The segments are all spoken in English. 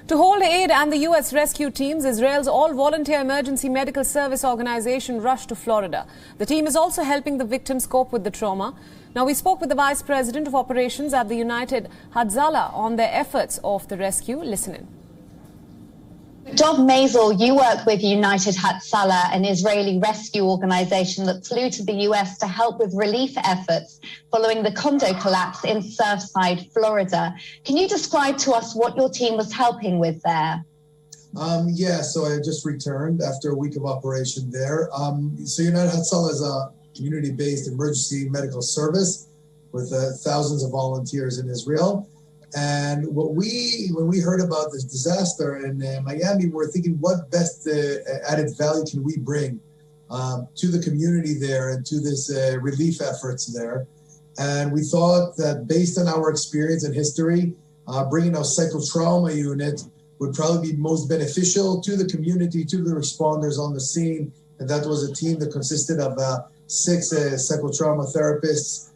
To hold aid and the U.S. rescue teams, Israel's all-volunteer emergency medical service organization rushed to Florida. The team is also helping the victims cope with the trauma. Now, we spoke with the Vice President of Operations at the United Hatzalah on their efforts of the rescue. Listen in. Dov Mazel, you work with United Hatzalah, an Israeli rescue organization that flew to the US to help with relief efforts following the Condo Collapse in Surfside, Florida. Can you describe to us what your team was helping with there? So I just returned after a week of operation there. So United Hatzalah is a community-based emergency medical service with thousands of volunteers in Israel. And when we heard about this disaster in Miami, we were thinking, what best added value can we bring to the community there and to this relief efforts there? And we thought that based on our experience and history, bringing our Psychotrauma unit would probably be most beneficial to the community, to the responders on the scene. And that was a team that consisted of 6 psychotrauma therapists,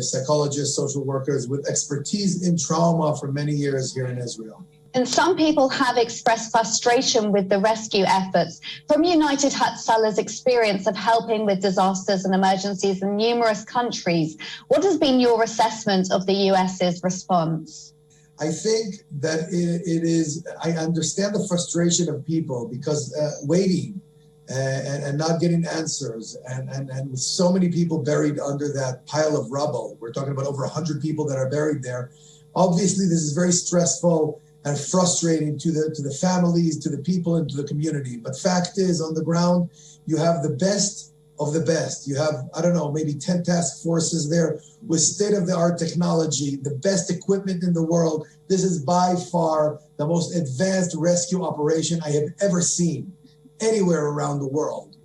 psychologists, social workers with expertise in trauma for many years here in Israel. And some people have expressed frustration with the rescue efforts. From United Hatzalah's experience of helping with disasters and emergencies in numerous countries, what has been your assessment of the US's response? I think that it is, I understand the frustration of people because waiting and not getting answers and with so many people buried under that pile of rubble. We're talking about over 100 people that are buried there. Obviously, this is very stressful and frustrating to the families, to the people, and to the community. But fact is, on the ground, you have the best of the best. You have, I don't know, maybe 10 task forces there with state-of-the-art technology, the best equipment in the world. This is by far the most advanced rescue operation I have ever seen anywhere around the world.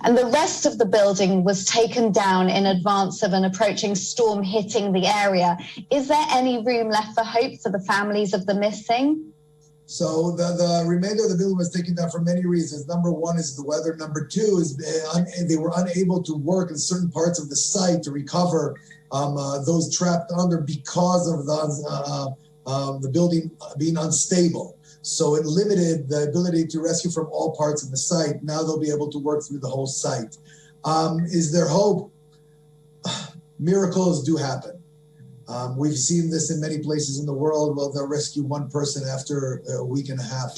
And the rest of the building was taken down in advance of an approaching storm hitting the area. Is there any room left for hope for the families of the missing? So the remainder of the building was taken down for many reasons. Number one is the weather. Number two is they were unable to work in certain parts of the site to recover those trapped under because of the building being unstable. So it limited the ability to rescue from all parts of the site. Now they'll be able to work through the whole site. Is there hope? Miracles do happen. We've seen this in many places in the world. Well, they'll rescue one person after a week and a half.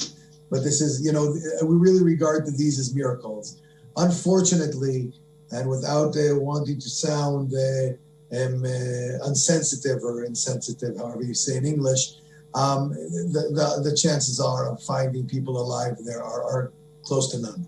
But this is, we really regard these as miracles. Unfortunately, and without wanting to sound unsensitive or insensitive, however you say in English, the chances are of finding people alive there are close to none.